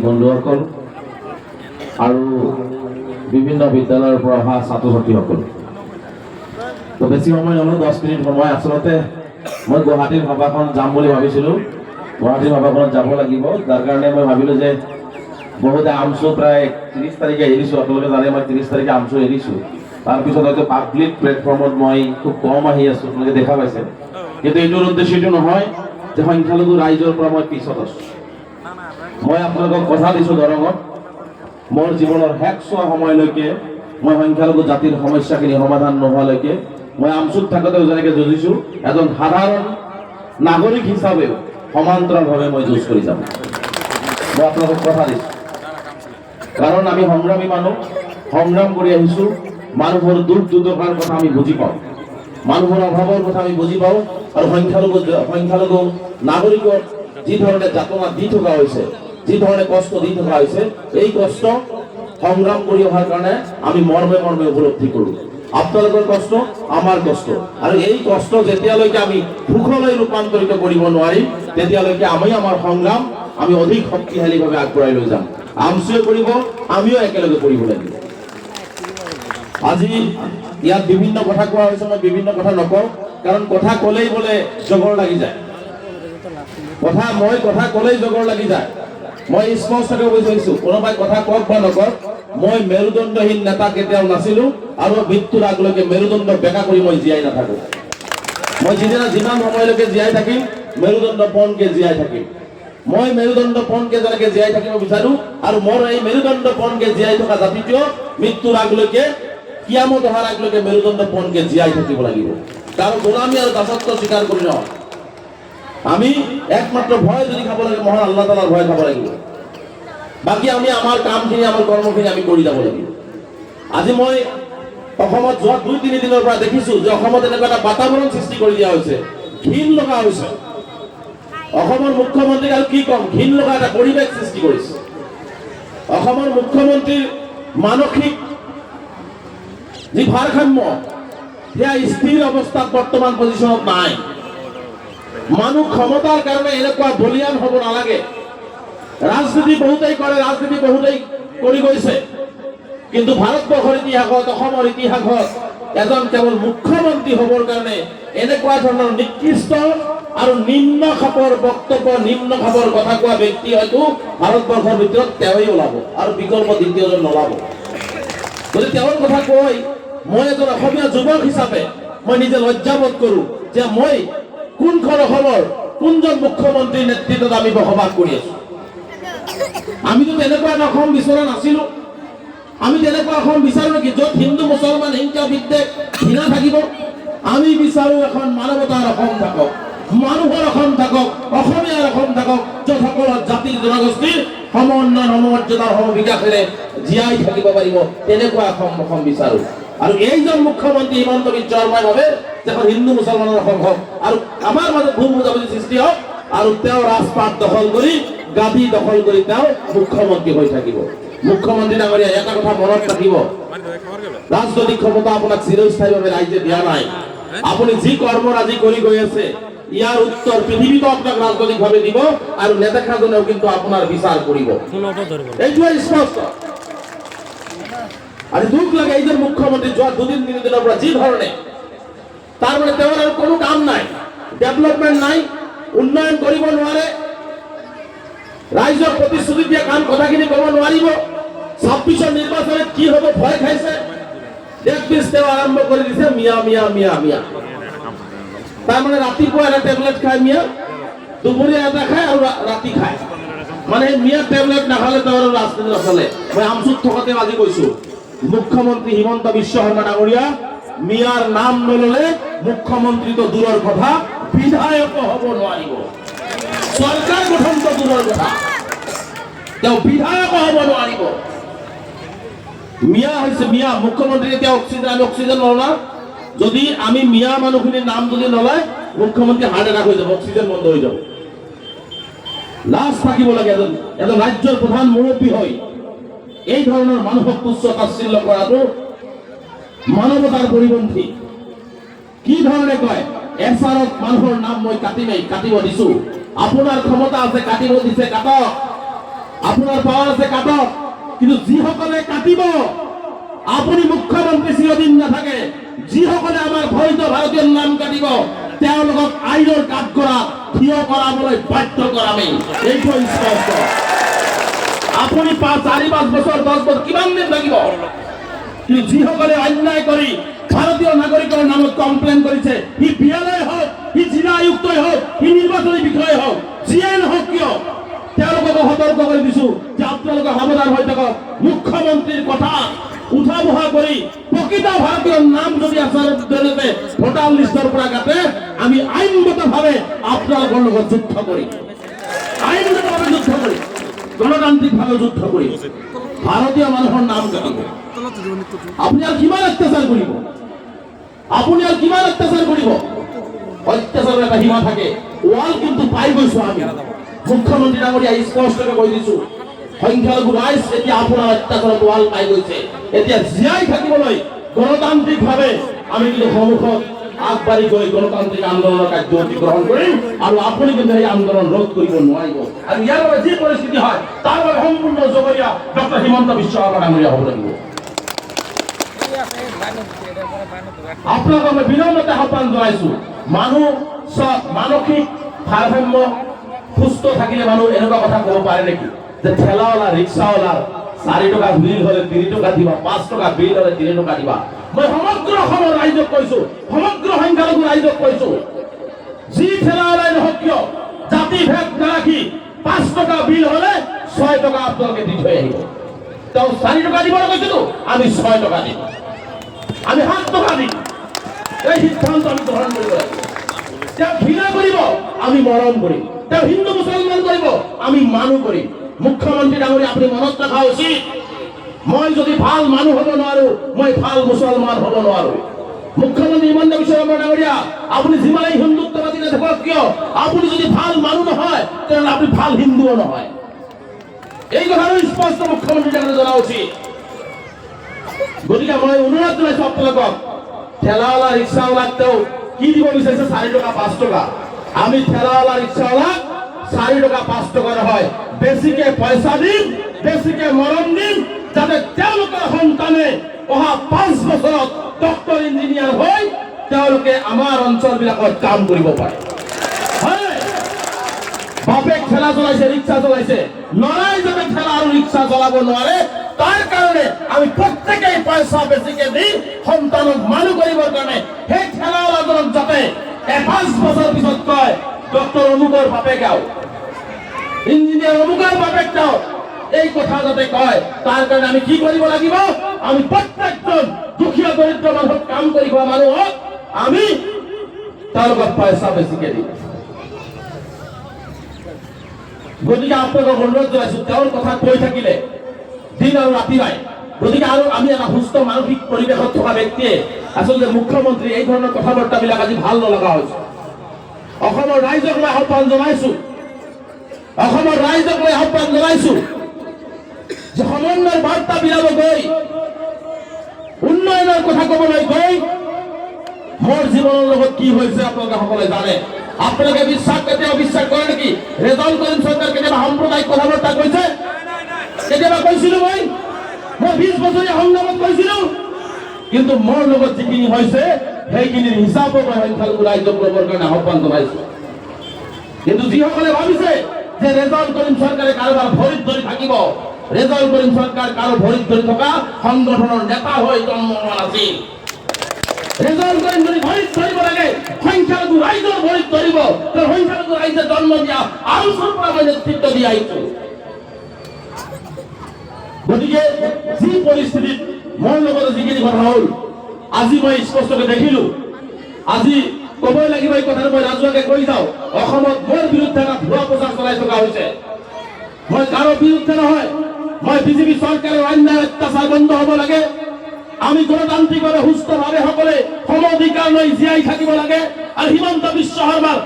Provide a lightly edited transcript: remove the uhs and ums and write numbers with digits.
বন্ধুসকল আৰু বিভিন্ন বিদ্যালয়ৰ পৰা অহা ছাত্ৰ ছাত্ৰীসকল, তো বেছি সময় নলওঁ, 10 মিনিট সময়। আচলতে মই গুৱাহাটীৰ সভাখন যাম বুলি ভাবিছিলোঁ, গুৱাহাটীৰ সভাখনত যাব লাগিব। যাৰ কাৰণে মই ভাবিলোঁ যে বহুতে আমচু প্ৰায় 30 তাৰিখে এৰিছোঁ, আপোনালোকে জানে মই 30 তাৰিখে আমচু এৰিছোঁ। তাৰপিছত হয়তো পাব্লিক প্লেটফৰ্মত মই খুব কম আহি আছোঁ, আপোনালোকে দেখা পাইছে। কিন্তু এইটোৰ উদ্দেশ্য এইটো নহয় যে সংখ্যালঘু ৰাইজৰ পৰা মই পিছত আছোঁ। মই আপোনালোকক কথা দিছোঁ দৰঙত মোৰ জীৱনৰ শেষছোৱা সময়লৈকে মই সংখ্যালঘু জাতিৰ সমস্যাখিনি সমাধান নোহোৱালৈকে মই আমচুত থাকোঁতেও যেনেকৈ যুঁজিছোঁ, এজন সাধাৰণ নাগৰিক হিচাপেও সমান্তৰালভাৱে মই যুঁজ কৰি যাম। মই আপোনালোকক কথা দিছোঁ, কাৰণ আমি সংগ্ৰামী মানুহ, সংগ্ৰাম কৰি আহিছোঁ। মানুহৰ দুখ দুৰ্দশাৰ কথা আমি বুজি পাওঁ, মানুহৰ অভাৱৰ কথা আমি বুজি পাওঁ। আৰু সংখ্যালঘু নাগৰিকক যি ধৰণে যাতনা দি থকা হৈছে, যি ধৰণে কষ্ট দি থকা হৈছে, এই কষ্ট সংগ্ৰাম কৰি অহাৰ কাৰণে আমি মৰ্মে মৰ্মে উপলব্ধি কৰোঁ। আপোনালোকৰ কষ্ট আমাৰ কষ্ট, আৰু এই কষ্ট যেতিয়ালৈকে আমি সুখলৈ ৰূপান্তৰিত কৰিব নোৱাৰিম, তেতিয়ালৈকে আমি আমাৰ সংগ্ৰাম আমি অধিক শক্তিশালীভাৱে আগবঢ়াই লৈ যাম। আমচুৱে কৰিব, আমিও একেলগে কৰিব লাগিব। আজি ইয়াত বিভিন্ন কথা কোৱা হৈছে, মই বিভিন্ন কথা নকওঁ, কাৰণ কথা ক'লেই বোলে জগৰ লাগি যায়। কথা ক'লেই জগৰ লাগি যায়। মই স্পষ্টকৈ বুজাইছোঁ, কোনোবাই কথা কওক বা নকওক, মই মেৰুদণ্ডহীন নেতা কেতিয়াও নাছিলোঁ, আৰু মৃত্যুৰ আগলৈকে মেৰুদণ্ড বেকা কৰি মই জীয়াই নাথাকোঁ। মই যিমান সময়লৈকে জীয়াই থাকিম, মেৰুদণ্ড পণকে জীয়াই থাকিম। মই মেৰুদণ্ড পণকে যেনেকৈ জীয়াই থাকিব বিচাৰোঁ, আৰু মোৰ এই মেৰুদণ্ড পণকে জীয়াই থকা জাতিটোও মৃত্যুৰ আগলৈকে, কিয়ামত অহাৰ আগলৈকে মেৰুদণ্ড পণকে জীয়াই থাকিব লাগিব। কাৰো গোলামী আৰু দাসত্ব স্বীকাৰ কৰি নহয়। আমি একমাত্ৰ ভয় যদি খাব লাগে, মহান আল্লাহ তাআলাৰ ভয় খাব লাগিব। বাকী আমি আমাৰ কামখিনি, আমাৰ কৰ্মখিনি আমি কৰি যাব লাগিব। আজি মই অসমত যোৱা 2-3 দিনৰ পৰা দেখিছোঁ যে অসমত এনেকুৱা এটা বাতাবৰণ সৃষ্টি কৰি দিয়া হৈছে, ঘিণ লগা হৈছে। অসমৰ মুখ্যমন্ত্ৰীক আৰু কি ক'ম, ঘিণ লগা এটা পৰিৱেশ সৃষ্টি কৰিছে। অসমৰ মুখ্যমন্ত্ৰীৰ মানসিক যি ভাৰসাম্য, সেয়া স্থিৰ অৱস্থাত বৰ্তমান পজিশ্যনত নাই। মানুহ ক্ষমতাৰ কাৰণে এনেকুৱা বলিয়ান হ'ব নালাগে। ৰাজনীতি বহুতেই কৰে, ৰাজনীতি বহুতেই কৰি গৈছে, কিন্তু ভাৰতবৰ্ষৰ ইতিহাসত, অসমৰ ইতিহাসত এজন কেৱল মুখ্যমন্ত্ৰী হ'বৰ কাৰণে এনেকুৱা ধৰণৰ নিকৃষ্ট আৰু নিম্ন খাপৰ বক্তব্য, নিম্ন খাপৰ কথা কোৱা ব্যক্তি হয়তো ভাৰতবৰ্ষৰ ভিতৰত তেওঁই ওলাব, আৰু বিকল্প দ্বিতীয়জন নোলাব। যদি তেওঁৰ কথা কৈ মই এজন অসমীয়া যুৱক হিচাপে মই নিজে লজ্জাবোধ কৰোঁ যে মই কোনখন অসমৰ কোনজন মুখ্যমন্ত্ৰীৰ নেতৃত্বত আমি বসবাস কৰি আছোঁ। আমিতো তেনেকুৱা এটা অসম বিচৰা নাছিলোঁ। আমি তেনেকুৱা অসম বিচাৰোঁ নেকি য'ত হিন্দু মুছলমান হিংসা বিদ্বেষ ঘৃণা থাকিব? আমি বিচাৰোঁ এখন মানৱতাৰ অসম থাকক, মানুহৰ অসম থাকক, অসমীয়াৰ অসম থাকক, য'ত সকলো জাতি জনগোষ্ঠীৰ সমন্বয়, সমমৰ্যাদাৰ সমবিকাশেৰে জীয়াই থাকিব পাৰিব। তেনেকুৱা অসম বিচাৰোঁ। আৰু এইজন মুখ্যমন্ত্ৰী হিমন্ত বিশ্ব শৰ্মাই ভাবে যে এখন হিন্দু মুছলমানৰ অসম হওক, আৰু আমাৰ মাজত ভুল বুজাবুজি সৃষ্টি হওক, আৰু তেওঁ ৰাজপাট দখল কৰি, গাদী দখল কৰি তেওঁ মুখ্যমন্ত্ৰী হৈ থাকিব। মুখ্যমন্ত্ৰী ডাঙৰীয়া, এটা কথা মনত ৰাখিব, ৰাজনৈতিক ক্ষমতা আপোনাক চিৰস্থায়ীভাৱে ৰাইজে দিয়া নাই। আপুনি যি কৰ্মৰাজি কৰি গৈ আছে, ইয়াৰ উত্তৰ পৃথিৱীতো আপোনাক ৰাজনৈতিকভাৱে দিব, আৰু নেদেখাজনেও কিন্তু আপোনাৰ বিচাৰ কৰিব। এইটোৱেই স্পষ্ট। আৰু দুখ লাগে এইজন মুখ্যমন্ত্ৰী যোৱা 2-3 দিনৰ পৰা যি ধৰণে, তাৰ মানে তেওঁৰ আৰু কোনো কাম নাই, ডেভেলপমেণ্ট নাই, উন্নয়ন কৰিব নোৱাৰে, ৰাইজৰ প্ৰতিশ্ৰুতি দিয়া কাম কথাখিনি ক'ব নোৱাৰিব। 26ৰ নিৰ্বাচনত কি হ'ব ভয় খাইছে। দেশ বিশ তেওঁ আৰম্ভ কৰি দিছে মিয়া মিয়া মিয়া মিয়া। তাৰমানে ৰাতিপুৱা এটা টেবলেট খায় মিয়া, দুপৰীয়া এটা খায়, আৰু ৰাতি খায়। মানে সেই মিয়া টেবলেট নাখালে তেওঁৰ ৰাজনীতি নচলে। মই আমচুত থকাতে আজি কৈছোঁ, মুখ্যমন্ত্ৰী হিমন্ত বিশ্ব শৰ্মা ডাঙৰীয়া মিয়াৰ নাম নললে মুখ্যমন্ত্ৰীটো দূৰৰ কথা, বিধায়ক হ'ব নোৱাৰিব। চৰকাৰ গঠনটো দূৰৰ কথা, তেওঁ বিধায়ক হ'ব নোৱাৰিব। মিয়া হৈছে মিয়া, মুখ্যমন্ত্ৰী এতিয়া অক্সিজেন, আমি অক্সিজেন নলওঁ। যদি আমি মিয়া মানুহখিনিৰ নাম যদি নলয়, মুখ্যমন্ত্ৰী হাৰ্ট এটাক হৈ যাব, অক্সিজেন বন্ধ হৈ যাব। লাজ থাকিব লাগে এজন ৰাজ্যৰ প্ৰধান মুৰব্বী হৈ এই ধৰণৰ মানুহক তুচ্ছ তাচ্ছিল্য কৰাটো মানৱতাৰ পৰিপন্থী। কি ধৰণে কয়, এছাৰত মানুহৰ নাম মই কাটিব দিছোঁ। আপোনাৰ ক্ষমতা আছে, কাটিব দিছে, কাটক। আপোনাৰ পাৱাৰ আছে কাটক, কিন্তু যিসকলে কাটিব, আপুনি মুখ্যমন্ত্ৰী চিৰদিন নাথাকে, যিসকলে আমাৰ বৈধ ভাৰতীয় নাম কাটিব তেওঁলোকক আইনৰ কাঠ কৰা থিয় কৰাবলৈ বাধ্য কৰামেই, এইটো স্পষ্ট। আপুনি 4-5 বছৰ 10 বছৰ কিমান দিন লাগিব, কিন্তু যিসকলে অন্যায় কৰি ভাৰতীয় নাগৰিকৰ নামত কমপ্লেইন কৰিছে, সি বিয়ালয় হওক, সি জিলা আয়ুক্তই হওক, সি নিৰ্বাচনী বিষয় হওক, যিয়েই নহওক কিয়, তেওঁলোকক সতৰ্ক কৰি দিছো যে আপোনালোকে সাৱধান হৈ থাকক। মুখ্যমন্ত্ৰীৰ কথা উঠা বহা কৰি প্ৰকৃত ভাৰতীয় নাম যদি আচাৰৰ জৰিয়তে ভোটাৰ লিষ্টৰ পৰা কাটে, আমি আইনগতভাৱে আপোনালোকৰ লগত যুদ্ধ কৰিম, আইনগতভাৱে যুদ্ধ কৰিম, গণতান্ত্ৰিকভাৱে যুদ্ধ কৰিম। ভাৰতীয় মানুহৰ নাম কাটিব, আপুনি আৰু কিমান অত্যাচাৰ কৰিব, আপুনি আৰু কিমান অত্যাচাৰ কৰিব? অত্যাচাৰৰ এটা সীমা থাকে। ৱাল কিন্তু পাই গৈছো আমি। মুখ্যমন্ত্ৰী ডাঙৰীয়া স্পষ্টকৈ কৈ দিছো, সংখ্যালঘু ৰাইজ এতিয়া আপোনাৰ অত্যাচাৰত ৱাল পাই গৈছে। এতিয়া জীয়াই থাকিবলৈ গণতান্ত্ৰিকভাৱে আমি কিন্তু সন্মুখত আগবাঢ়ি গৈ গণতান্ত্ৰিক আন্দোলনৰ কাৰ্যসূচী গ্ৰহণ কৰিম, আৰু আপুনি কিন্তু সেই আন্দোলন ৰোধ কৰিব নোৱাৰিব। আৰু ইয়াৰ বাবে যি পৰিস্থিতি হয় তাৰ বাবে সম্পূৰ্ণ জগৰীয়া ডক্টৰ হিমন্ত বিশ্ব শৰ্মা ডাঙৰীয়া হ'ব লাগিব। আপোনালোকক মই বিনম্ৰতে আহ্বান জনাইছো, মানসিক ভাৰসাম্য সুস্থ থাকিলে মানুহ এনেকুৱা কথা ক'ব পাৰে নেকি যে ঠেলাৱালা ৰিক্সাৱালাৰ 4 টকা বিল হলে 3 টকা দিবা, 5 টকা বিল হলে 3 টকা দিবা। মই সমগ্ৰ অসমৰ ৰাইজক কৈছো, সমগ্ৰ সংখ্যালঘু ৰাইজক কৈছো, যি ঠেলাৱালাই নহওক কিয় জাতি ভেদ নাৰাখি 5 টকা বিল হলে 6 টকা আপোনালোকে দি থৈ আহিব। তেওঁ 4 টকা দিবলৈ কৈছিলো, আমি 6 টকা দিম, আমি 7 টকা দিম। এই সিদ্ধান্ত আমি গ্ৰহণ কৰিব লাগিব। তেওঁ ঘৃণা কৰিব, আমি মৰম কৰিম। তেওঁ হিন্দু মুছলমান কৰিব, আমি মানুহ কৰিম। মুখ্যমন্ত্ৰী ডাঙৰীয়া আপুনি মনত ৰখা উচিত, মই যদি ভাল মানুহ হ'ব নোৱাৰো, মই ভাল মুছলমান হ'ব নোৱাৰো। মুখ্যমন্ত্ৰী হিমন্ত বিশ্ব শৰ্মা ডাঙৰীয়া, আপুনি যিমানেই হিন্দুত্ববাদী নাথাকক কিয়, আপুনি যদি ভাল মানুহ নহয় তেনেহ'লে আপুনি ভাল হিন্দুও নহয়। এই কথাটো স্পষ্ট মুখ্যমন্ত্ৰী ডাঙৰীয়া জনা উচিত। গতিকে মই অনুৰোধ জনাইছো আপোনালোকক, ঠেলাৱালা ৰিক্সাৱালাক তেওঁ কি দিব বিচাৰিছে 4 টকা 5 টকা। আমি ঠেলাৱালা ৰিক্সাৱালাক 4 টকা 5 টকা নহয়, বেছিকে পইচা দিম, বেছিকে মৰম দিম, যাতে তেওঁলোকৰ সন্তানে অহা 5 বছৰত ডক্টৰ ইঞ্জিনিয়াৰ হৈ তেওঁলোকে আমাৰ অঞ্চলবিলাকত কাম কৰিব পাৰে। বাপেক ঠেলা চলাইছে, ৰিক্সা চলাইছে, ল'ৰাই যাতে ঠেলা আৰু ৰিক্সা চলাব নোৱাৰে তাৰ কাৰণে আমি প্ৰত্যেকেই পইচা বেছিকে দি সন্তানক মানুহ কৰিবৰ কাৰণে সেই ঠেলাৱালাজনক যাতে 5 বছৰ পিছত কয় ডক্টৰ অমুকৰ বাপেক আও, ইঞ্জিনিয়াৰ অমুকৰ বাপেক যাও, এই কথা যাতে কয় তাৰ কাৰণে আমি কি কৰিব লাগিব? আমি প্ৰত্যেকজন দুখীয়া দৰিদ্ৰ মানুহক কাম কৰি খোৱা মানুহক আমি তেওঁলোকক পইচা বেছিকে দিম। গতিকে আপোনালোকক অনুৰোধ জনাইছো, তেওঁৰ কথা কৈ থাকিলে দিন আৰু ৰাতি নাই। গতিকে আৰু আমি এটা সুস্থ মানসিক পৰিৱেশত থকা ব্যক্তিয়ে আচলতে মুখ্যমন্ত্ৰী এই ধৰণৰ কথা বাৰ্তাবিলাক আজি ভাল নলগা হৈছে। অসমৰ ৰাইজক মই আহ্বান জনাইছো, অসমৰ ৰাইজক মই আহ্বান জনাইছো যে সমন্বয়ৰ বাৰ্তা বিলাব গৈ, উন্নয়নৰ কথা ক'বলৈ গৈ মোৰ জীৱনৰ লগত কি হৈছে আপোনালোকে সকলোৱে জানে। আপোনালোকে কেতিয়াও বিশ্বাস কৰে নেকি ৰেজাউল কৰিম চৰকাৰ কেতিয়াবা সাম্প্ৰদায়িক কথা বাৰ্তা কৈছে? কেতিয়াবা কৈছিলো? মই 20 বছৰীয়া সংগ্ৰামত কৈছিলো, কিন্তু মোৰ লগত যিখিনি হৈছে সেইখিনিৰ হিচাপো মই সংখ্যালঘু ৰাইজক ল'বৰ কাৰণে আহ্বান জনাইছো। কিন্তু যিসকলে ভাবিছে যে ৰেজাউল কৰিম চৰকাৰে কাৰোবাৰ ভৰিত ধৰি থাকিব, ৰেজাউল কৰিম চৰকাৰ কাৰো ভৰিত ধৰি থকা সংগঠনৰ নেতা হৈ জন্ম হোৱা নাছিল। ৰেজাউল কৰিম যদি ভৰিত ধৰিব লাগে সংখ্যালঘু ৰাইজৰ ভৰিত ধৰিব, সংখ্যালঘু ৰাইজে জন্ম দিয়া আলোচনাৰ পৰা মই নেতৃত্ব দি আহিছো। গতিকে যি পৰিস্থিতিত মোৰ লগত যিখিনি কথা হ'ল আজি মই স্পষ্টকৈ দেখিলো, আজি ক'বই লাগিব এই কথাটো মই ৰাজহুৱাকে কৈ যাওঁ, অসমত মোৰ বিৰুদ্ধে এটা ভুৱা প্ৰচাৰ চলাই থকা হৈছে। মই কাৰো বিৰুদ্ধে নহয়, মই বিজেপি চৰকাৰৰ অন্যায় অত্যাচাৰ বন্ধ হ'ব লাগে, আমি গণতান্ত্ৰিকভাৱে সুস্থভাৱে সকলে সম অধিকাৰ লৈ জীয়াই থাকিব লাগে, আৰু হিমন্ত বিশ্ব শৰ্মাৰ